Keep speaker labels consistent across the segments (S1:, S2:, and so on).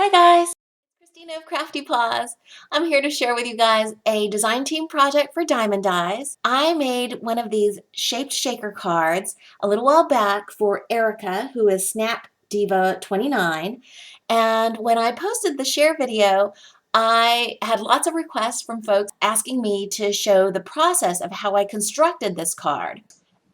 S1: Hi guys, Christina of CraftyPaws. I'm here to share with you guys a design team project for Diamond Dies. I made one of these shaped shaker cards a little while back for Erica, who is Snap Diva 29. And when I posted the share video, I had lots of requests from folks asking me to show the process of how I constructed this card.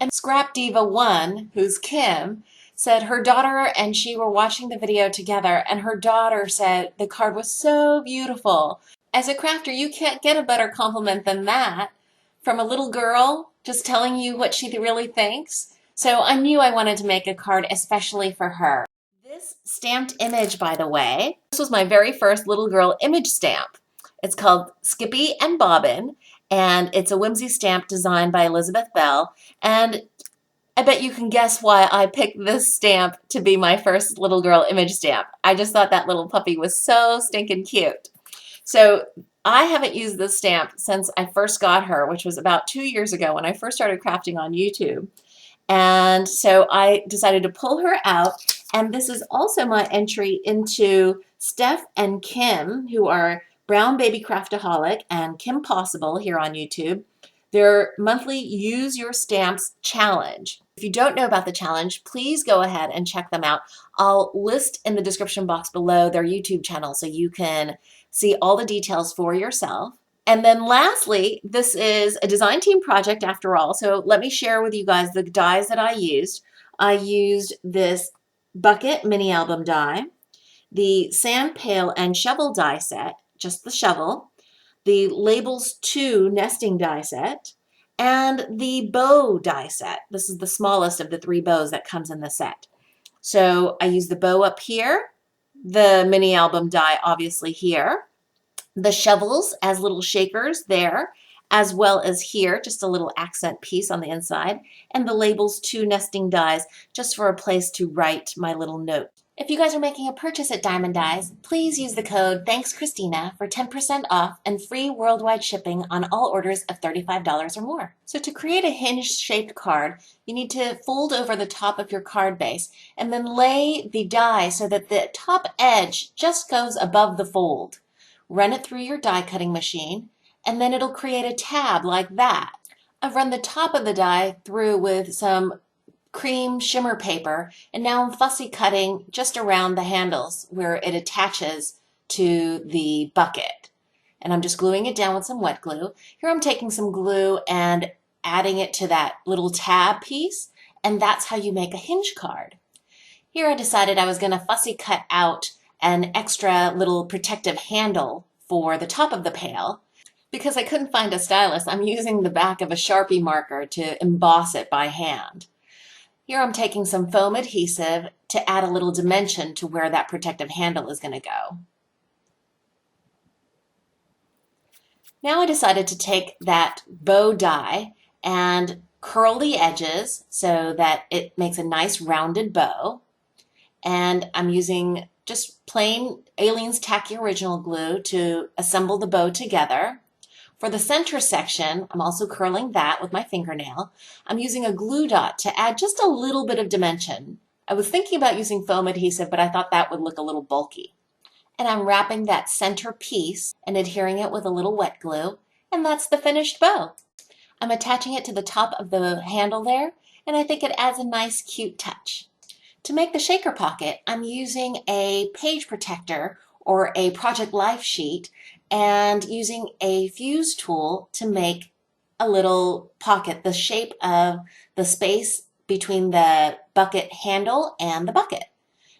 S1: And Scrap Diva 1, who's Kim, said her daughter and she were watching the video together, and her daughter said the card was so beautiful. As a crafter, you can't get a better compliment than that from a little girl just telling you what she really thinks. So I knew I wanted to make a card especially for her. This stamped image, by the way, this was my very first little girl image stamp. It's called Skippy and Bobbin, and it's a whimsy stamp designed by Elizabeth Bell. And I bet you can guess why I picked this stamp to be my first little girl image stamp. I just thought that little puppy was so stinking cute. So I haven't used this stamp since I first got her, which was about 2 years ago when I first started crafting on YouTube. And so I decided to pull her out. And this is also my entry into Steph and Kim, who are Brown Baby Craftaholic and Kim Possible here on YouTube. Their monthly Use Your Stamps challenge. If you don't know about the challenge, please go ahead and check them out. I'll list in the description box below their YouTube channel so you can see all the details for yourself. And then lastly, this is a design team project after all. So let me share with you guys the dies that I used. I used this bucket mini album die, the sand pail and shovel die set, just the shovel, the Labels 2 nesting die set, and the bow die set. This is the smallest of the 3 bows that comes in the set. So I use the bow up here, the mini album die obviously here, the shovels as little shakers there, as well as here, just a little accent piece on the inside, and the Labels 2 nesting dies just for a place to write my little note. If you guys are making a purchase at Diamond Dies, please use the code ThanksChristina for 10% off and free worldwide shipping on all orders of $35 or more. So to create a hinge-shaped card, you need to fold over the top of your card base and then lay the die so that the top edge just goes above the fold. Run it through your die cutting machine, and then it'll create a tab like that. I've run the top of the die through with some cream shimmer paper, and now I'm fussy cutting just around the handles where it attaches to the bucket. And I'm just gluing it down with some wet glue. Here I'm taking some glue and adding it to that little tab piece, and that's how you make a hinge card. Here I decided I was going to fussy cut out an extra little protective handle for the top of the pail. Because I couldn't find a stylus, I'm using the back of a Sharpie marker to emboss it by hand. Here I'm taking some foam adhesive to add a little dimension to where that protective handle is going to go. Now I decided to take that bow die and curl the edges so that it makes a nice rounded bow. And I'm using just plain Aleene's Tacky Original Glue to assemble the bow together. For the center section, I'm also curling that with my fingernail. I'm using a glue dot to add just a little bit of dimension. I was thinking about using foam adhesive, but I thought that would look a little bulky. And I'm wrapping that center piece and adhering it with a little wet glue, and that's the finished bow. I'm attaching it to the top of the handle there, and I think it adds a nice, cute touch. To make the shaker pocket, I'm using a page protector or a Project Life sheet and using a fuse tool to make a little pocket the shape of the space between the bucket handle and the bucket.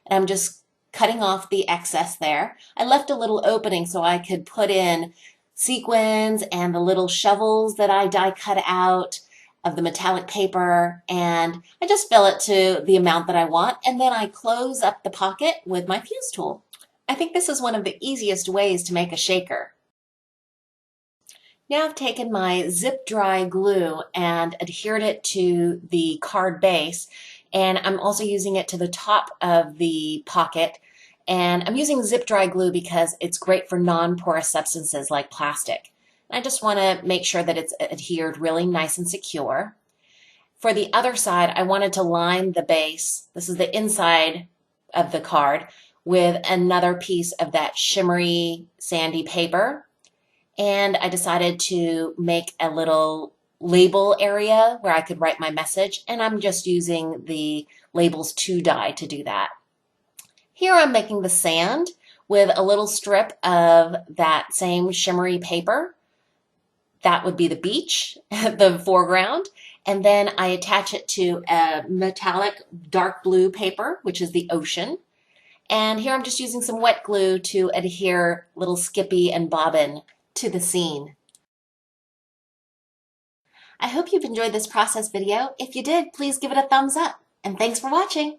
S1: And I'm just cutting off the excess there. I left a little opening so I could put in sequins and the little shovels that I die cut out of the metallic paper, and I just fill it to the amount that I want, and then I close up the pocket with my fuse tool. I think this is one of the easiest ways to make a shaker. Now I've taken my zip dry glue and adhered it to the card base, and I'm also using it to the top of the pocket. And I'm using zip dry glue because it's great for non-porous substances like plastic. I just want to make sure that it's adhered really nice and secure. For the other side, I wanted to line the base, this is the inside of the card, with another piece of that shimmery sandy paper. And I decided to make a little label area where I could write my message, and I'm just using the Labels 2 die to do that. Here I'm making the sand with a little strip of that same shimmery paper. That would be the beach, the foreground. And then I attach it to a metallic dark blue paper, which is the ocean. And here I'm just using some wet glue to adhere little Skippy and Bobbin to the scene. I hope you've enjoyed this process video. If you did, please give it a thumbs up. And thanks for watching.